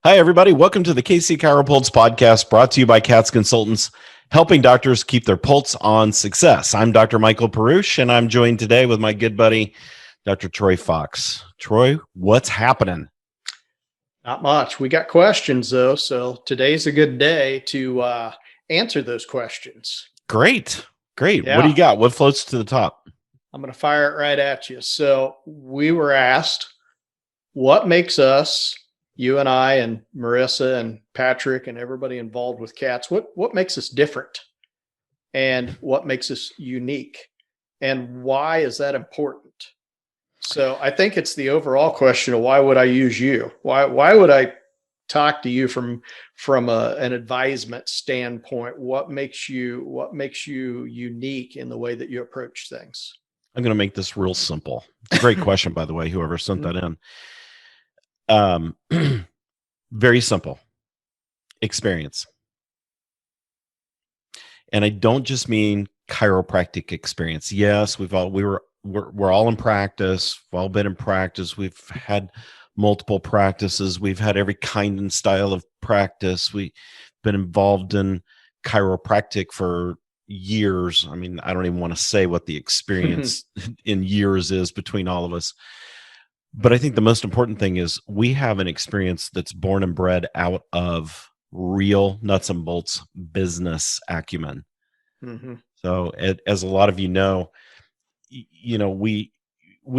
Hi, everybody. Welcome to the KC CHIROpulse podcast brought to you by CATS Consultants, helping doctors keep their pulse on success. I'm Dr. Michael Perusich, and I'm joined today with my good buddy, Dr. Troy Fox. Troy, what's happening? Not much. We got questions, though, so today's a good day to answer those questions. Great. Yeah. What do you got? What floats to the top? I'm going to fire it right at you. So we were asked, what makes us, you and I and Marissa and Patrick and everybody involved with cats, what makes us different and what makes us unique and why is that important? So I think it's the overall question of why would I use you? Why would I talk to you from an advisement standpoint? What makes you unique in the way that you approach things? I'm going to make this real simple. It's a great question, by the way, whoever sent that in. Very simple. Experience. And I don't just mean chiropractic experience. Yes, we're all in practice. We've all been in practice. We've had multiple practices. We've had every kind and style of practice. We've been involved in chiropractic for years. I mean, I don't even want to say what the experience in years is between all of us. But I think the most important thing is we have an experience that's born and bred out of real nuts and bolts business acumen. Mm-hmm. So as a lot of you know, we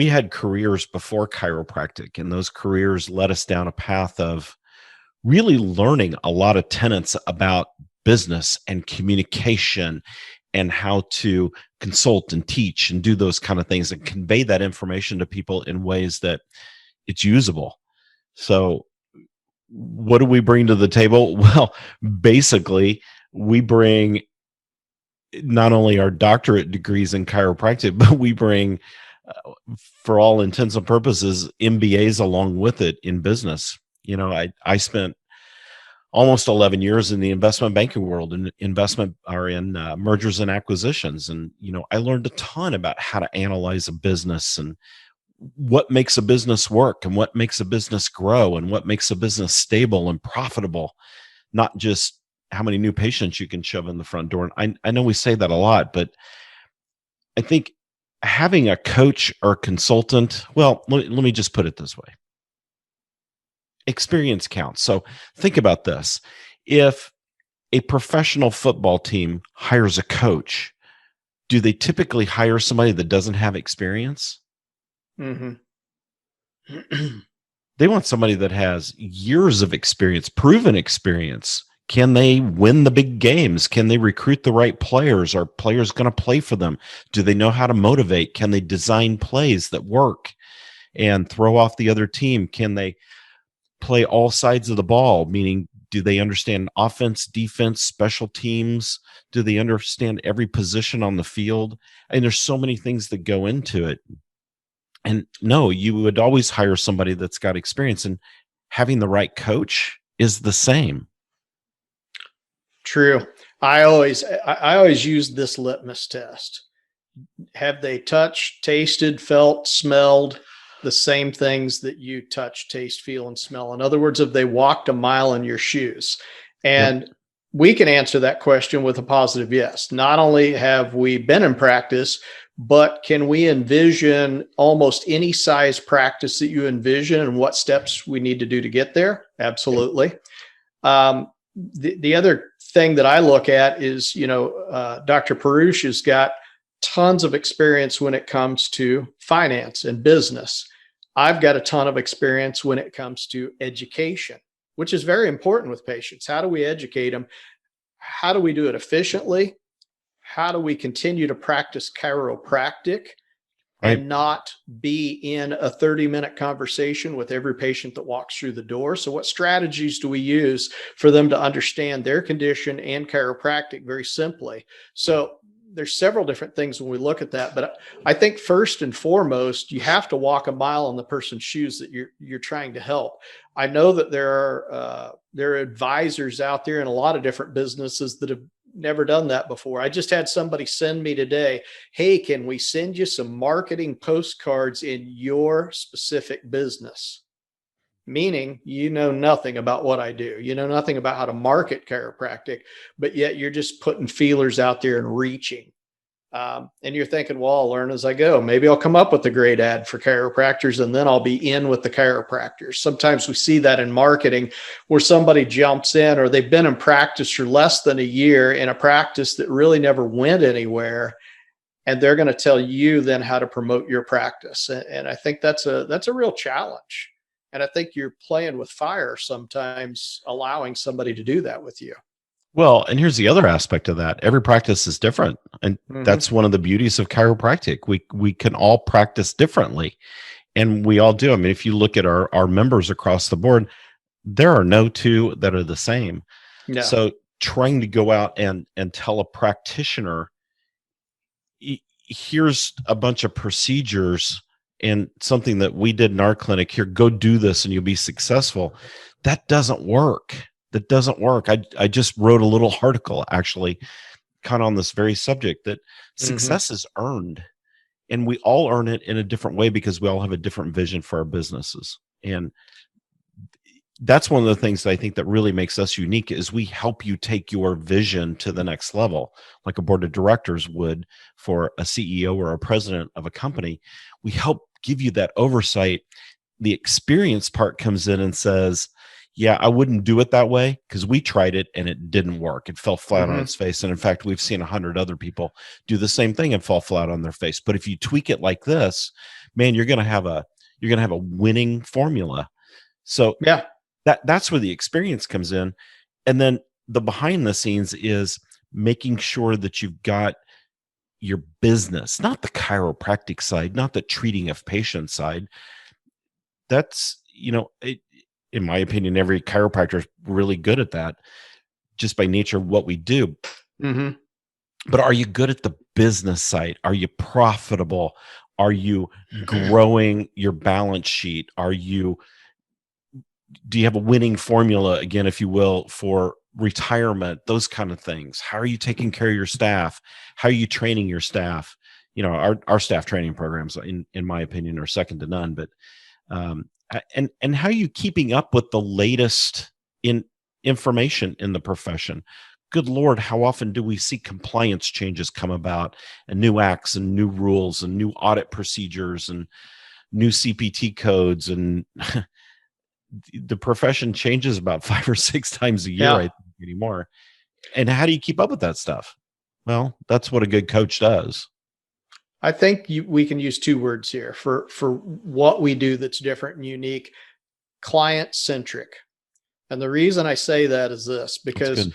had careers before chiropractic, and those careers led us down a path of really learning a lot of tenets about business and communication and how to consult and teach and do those kind of things and convey that information to people in ways that it's usable. So what do we bring to the table? Well, basically, we bring not only our doctorate degrees in chiropractic, but we bring, for all intents and purposes, MBAs along with it in business. I spent almost 11 years in the investment banking world and in mergers and acquisitions. And, I learned a ton about how to analyze a business and what makes a business work and what makes a business grow and what makes a business stable and profitable, not just how many new patients you can shove in the front door. And I know we say that a lot, but I think having a coach or consultant, well, let me just put it this way. Experience counts. So think about this. If a professional football team hires a coach, do they typically hire somebody that doesn't have experience? Mm-hmm. They want somebody that has years of experience, proven experience. Can they win the big games? Can they recruit the right players? Are players going to play for them? Do they know how to motivate? Can they design plays that work and throw off the other team? Can they play all sides of the ball? Meaning, do they understand offense, defense, special teams? Do they understand every position on the field? And there's so many things that go into it. And no, you would always hire somebody that's got experience, and having the right coach is the same. True. I always use this litmus test. Have they touched, tasted, felt, smelled the same things that you touch, taste, feel, and smell? In other words, have they walked a mile in your shoes? And we can answer that question with a positive yes. Not only have we been in practice, but can we envision almost any size practice that you envision and what steps we need to do to get there? Absolutely. The other thing that I look at is, Dr. Perusich has got tons of experience when it comes to finance and business. I've got a ton of experience when it comes to education, which is very important with patients. How do we educate them? How do we do it efficiently? How do we continue to practice chiropractic and not be in a 30-minute conversation with every patient that walks through the door? So what strategies do we use for them to understand their condition and chiropractic very simply? So there's several different things when we look at that, but I think first and foremost, you have to walk a mile in the person's shoes that you're trying to help. I know that there are advisors out there in a lot of different businesses that have never done that before. I just had somebody send me today, hey, can we send you some marketing postcards in your specific business? meaning you know nothing about what I do. You know nothing about how to market chiropractic, but yet you're just putting feelers out there and reaching. And you're thinking, well, I'll learn as I go. Maybe I'll come up with a great ad for chiropractors and then I'll be in with the chiropractors. Sometimes we see that in marketing where somebody jumps in or they've been in practice for less than a year in a practice that really never went anywhere. And they're going to tell you then how to promote your practice. And I think that's a real challenge. And I think you're playing with fire sometimes, allowing somebody to do that with you. Well, and here's the other aspect of that. Every practice is different. And that's one of the beauties of chiropractic. We can all practice differently. And we all do. I mean, if you look at our members across the board, there are no two that are the same. No. So trying to go out and tell a practitioner, here's a bunch of procedures and something that we did in our clinic here, go do this and you'll be successful. That doesn't work. That doesn't work. I just wrote a little article actually kind of on this very subject that success is earned, and we all earn it in a different way because we all have a different vision for our businesses. And that's one of the things that I think that really makes us unique is we help you take your vision to the next level, like a board of directors would for a CEO or a president of a company. We help give you that oversight. The experience part comes in and says, yeah, I wouldn't do it that way because we tried it and it didn't work. It fell flat on its face. And in fact, we've seen 100 other people do the same thing and fall flat on their face. But if you tweak it like this, man, you're going to have a winning formula. So yeah, that's where the experience comes in. And then the behind the scenes is making sure that you've got your business, not the chiropractic side, not the treating of patients side. That's, in my opinion, every chiropractor is really good at that just by nature of what we do. But are you good at the business side? Are you profitable? Are you growing your balance sheet? Do you have a winning formula, again, if you will, for retirement, those kind of things? How are you taking care of your staff? How are you training your staff? Our staff training programs, in my opinion, are second to none. But and how are you keeping up with the latest information in the profession? Good Lord, how often do we see compliance changes come about and new acts and new rules and new audit procedures and new CPT codes, and the profession changes about 5 or 6 times a year, I think, anymore. And how do you keep up with that stuff? Well, that's what a good coach does. I think we can use 2 words here for what we do that's different and unique: client centric. And the reason I say that is this, because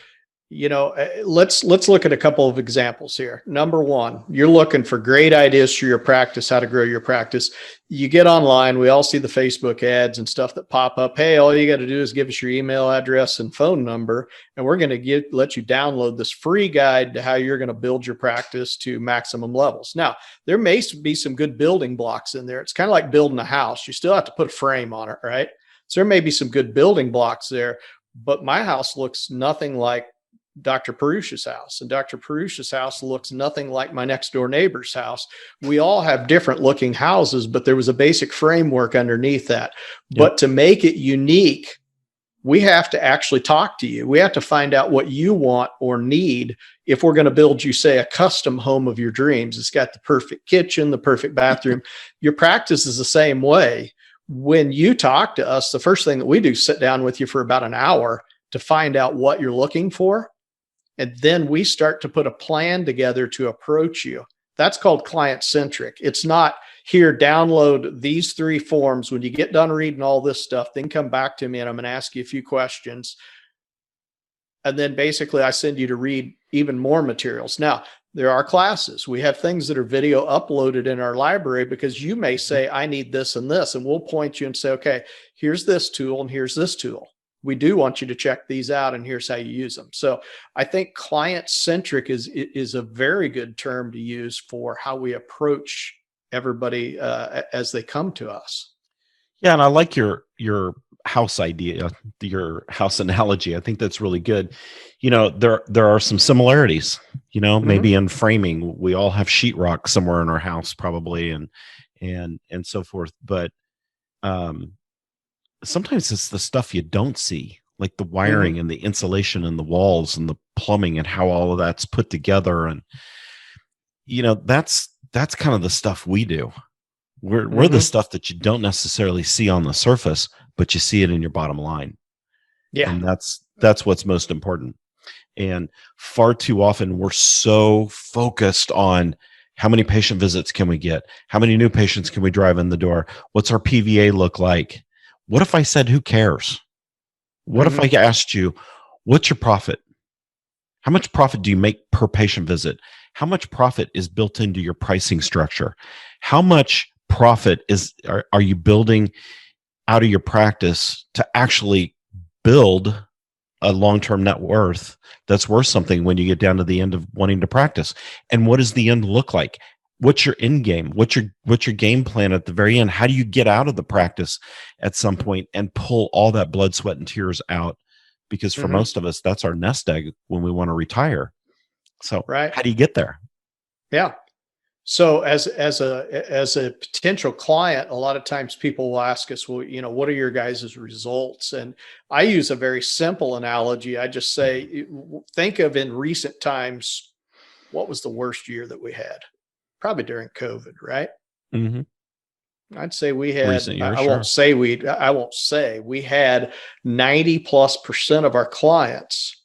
let's look at a couple of examples here. Number one, you're looking for great ideas for your practice, how to grow your practice. You get online, we all see the Facebook ads and stuff that pop up. Hey, all you got to do is give us your email address and phone number, and we're going to let you download this free guide to how you're going to build your practice to maximum levels. Now, there may be some good building blocks in there. It's kind of like building a house. You still have to put a frame on it, right? So there may be some good building blocks there, but my house looks nothing like Dr. Perusich's house, and Dr. Perusich's house looks nothing like my next door neighbor's house. We all have different looking houses, but there was a basic framework underneath that. Yep. But to make it unique, we have to actually talk to you. We have to find out what you want or need if we're going to build you, say, a custom home of your dreams. It's got the perfect kitchen, the perfect bathroom. Your practice is the same way. When you talk to us, the first thing that we do is sit down with you for about an hour to find out what you're looking for. And then we start to put a plan together to approach you. That's called client centric. It's not, here, download these 3 forms. When you get done reading all this stuff, then come back to me and I'm going to ask you a few questions. And then basically I send you to read even more materials. Now, there are classes. We have things that are video uploaded in our library because you may say, I need this and this, and we'll point you and say, okay, here's this tool and here's this tool. We do want you to check these out, and here's how you use them. So I think client-centric is a very good term to use for how we approach everybody as they come to us. Yeah, and I like your house idea, your house analogy. I think that's really good. There are some similarities, maybe in framing. We all have sheetrock somewhere in our house probably, and so forth. But sometimes it's the stuff you don't see, like the Mhm. wiring and the insulation and the walls and the plumbing and how all of that's put together. And, that's kind of the stuff we do. We're the Mhm. stuff that you don't necessarily see on the surface, but you see it in your bottom line. Yeah. And that's what's most important. And far too often we're so focused on how many patient visits can we get? How many new patients can we drive in the door? What's our PVA look like? What if I said, who cares? What if I Mhm. asked you, what's your profit? How much profit do you make per patient visit? How much profit is built into your pricing structure? How much profit are you building out of your practice to actually build a long-term net worth that's worth something when you get down to the end of wanting to practice? And what does the end look like? What's your end game? What's your game plan at the very end? How do you get out of the practice at some point and pull all that blood, sweat, and tears out? Because for Mhm. most of us, that's our nest egg when we want to retire. So Right. how do you get there? Yeah. So as a potential client, a lot of times people will ask us, well, what are your guys' results? And I use a very simple analogy. I just say, think of in recent times, what was the worst year that we had? Probably during COVID, right? Mm-hmm. I'd say we had, Recent I years, I won't sure. say I won't say we had 90+% of our clients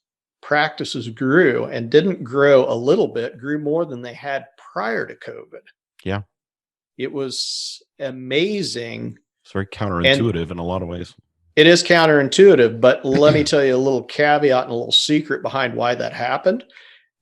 practices grew and didn't grow a little bit, grew more than they had prior to COVID. Yeah. It was amazing. It's very And counterintuitive in a lot of ways. it is counterintuitive, but let me tell you a little caveat and a little secret behind why that happened.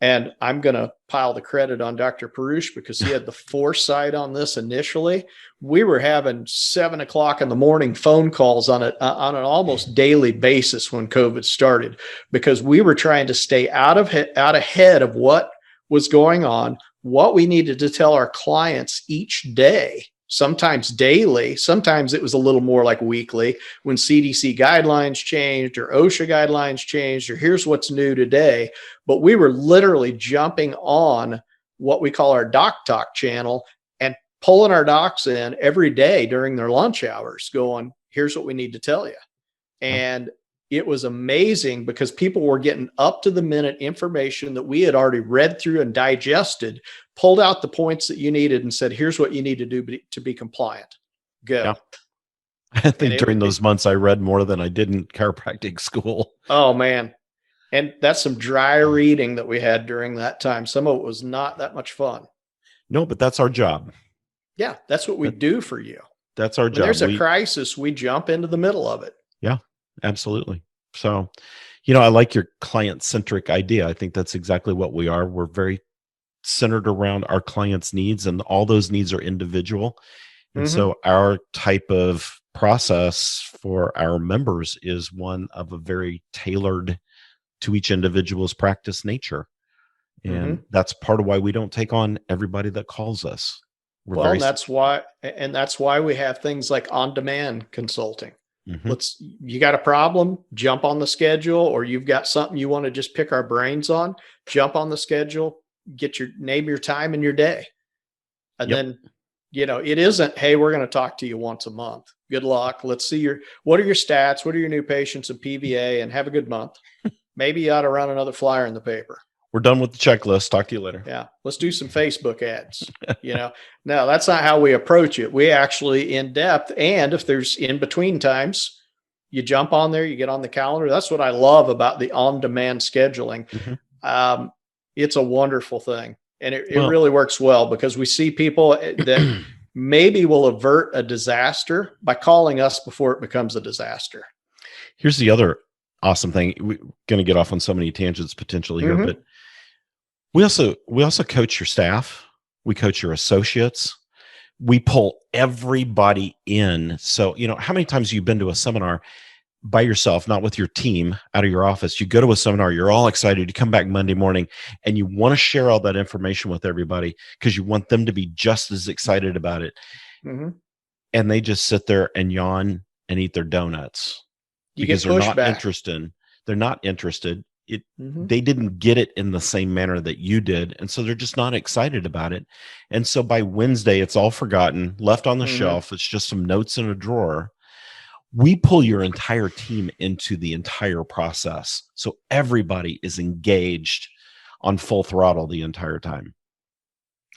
And I'm going to pile the credit on Dr. Perush because he had the foresight on this initially. We were having 7 o'clock in the morning phone calls on an almost daily basis when COVID started, because we were trying to stay out ahead of what was going on, what we needed to tell our clients each day, sometimes daily, sometimes it was a little more like weekly when CDC guidelines changed or OSHA guidelines changed, or here's what's new today. But we were literally jumping on what we call our doc talk channel and pulling our docs in every day during their lunch hours, going, here's what we need to tell you. Yeah. And it was amazing because people were getting up to the minute information that we had already read through and digested, pulled out the points that you needed and said, here's what you need to do to be compliant. Yeah. Go. I And think during those months I read more than I did in chiropractic school. oh man. And that's some dry reading that we had during that time. Some of it was not that much fun. No, but that's our job. Yeah, that's what we That, do for you. that's our When job. there's a crisis, we jump into the middle of it. Yeah, absolutely. So, I like your client centric idea. I think that's exactly what we are. We're very centered around our clients' needs, and all those needs are individual. And Mm-hmm. so, our type of process for our members is one of a very tailored to each individual's practice nature. And Mm-hmm. that's part of why we don't take on everybody that calls us. We're Well, very, and that's why we have things like on-demand consulting. Mhm. You got a problem, jump on the schedule, or you've got something you want to just pick our brains on, jump on the schedule, name your time and your day. And Yep. then, it isn't, hey, we're going to talk to you once a month. Good luck. Let's see what are your stats? What are your new patients and PVA, and have a good month. Maybe you ought to run another flyer in the paper. We're done with the checklist. Talk to you later. Yeah. Let's do some Facebook ads. No, that's not how we approach it. We actually in depth. And if there's in between times, you jump on there, you get on the calendar. That's what I love about the on demand scheduling. Mhm. Um, it's a wonderful thing. And it Well, really works well because we see people that maybe will avert a disaster by calling us before it becomes a disaster. here's the other awesome thing. We're going to get off on so many tangents potentially here, Mm-hmm. but we also coach your staff. We coach your associates. We pull everybody in. So, how many times have you been to a seminar by yourself, not with your team out of your office? You go to a seminar, you're all excited. You come back Monday morning and you want to share all that information with everybody because you want them to be just as excited about it. Mm-hmm. And they just sit there and yawn and eat their donuts You because get they're not pushback. interested. They're not interested. Mm-hmm. They didn't get it in the same manner that you did. And so they're just not excited about it. And so by Wednesday, it's all forgotten, left on the Mm-hmm. shelf. It's just some notes in a drawer. we pull your entire team into the entire process. So everybody is engaged on full throttle the entire time.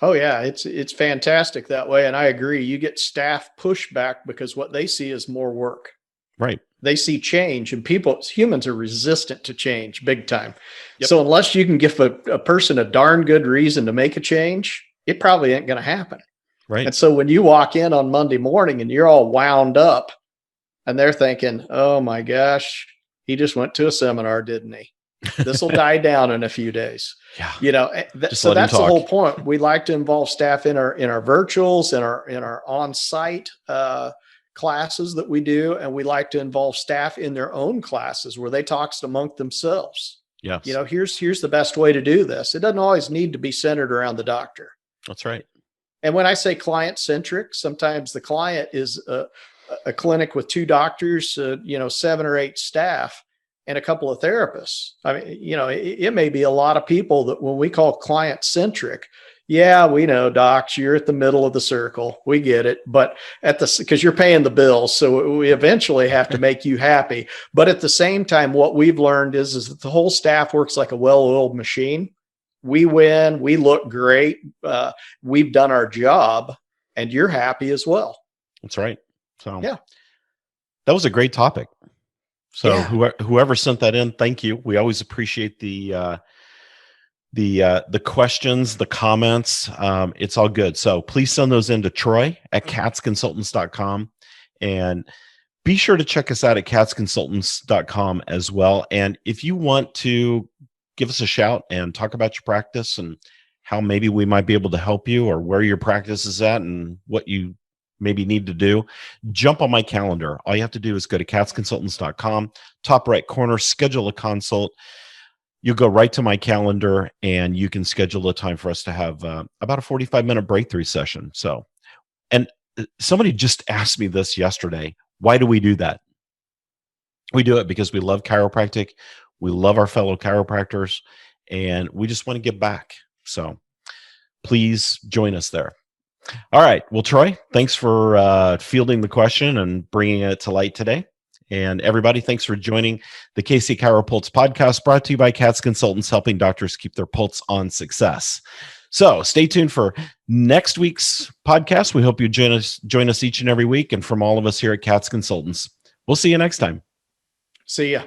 Oh yeah, it's fantastic that way. And I agree. You get staff pushback because what they see is more work. Right. They see change, and humans are resistant to change big time. Yep. So unless you can give a person a darn good reason to make a change, it probably ain't going to happen. Right. And so when you walk in on Monday morning and you're all wound up and they're thinking, oh my gosh, he just went to a seminar, didn't he? This will die down in a few days. Yeah. You know, so that's the whole point. We like to involve staff in our virtuals, in our on-site classes that we do, and we like to involve staff in their own classes where they talk among themselves. Yes. You know, here's the best way to do this. It doesn't always need to be centered around the doctor. That's right. And when I say client-centric, sometimes the client is a clinic with 2 doctors, 7 or 8 staff, and a couple of therapists. I mean, it may be a lot of people that when we call client-centric, yeah, we know, docs, you're at the middle of the circle. We get it. But because you're paying the bills, so we eventually have to make you happy. But at the same time, what we've learned is that the whole staff works like a well-oiled machine. We win. We look great. We've done our job, and you're happy as well. That's right. So yeah, that was a great topic. So yeah. whoever sent that in, thank you. We always appreciate the questions, the comments. It's all good. So please send those in to Troy at katzconsultants.com, and be sure to check us out at katzconsultants.com as well. And if you want to give us a shout and talk about your practice and how maybe we might be able to help you, or where your practice is at and what you maybe need to do, jump on my calendar. All you have to do is go to katzconsultants.com, top right corner, schedule a consult. You go right to my calendar and you can schedule a time for us to have about a 45-minute breakthrough session. So, and somebody just asked me this yesterday. Why do we do that? We do it because we love chiropractic. We love our fellow chiropractors, and we just want to give back. So please join us there. All right. Well, Troy, thanks for fielding the question and bringing it to light today. And everybody, thanks for joining the KC CHIROpulse podcast, brought to you by Katz Consultants, helping doctors keep their pulse on success. So stay tuned for next week's podcast. We hope you join us each and every week. And from all of us here at Katz Consultants, we'll see you next time. See ya.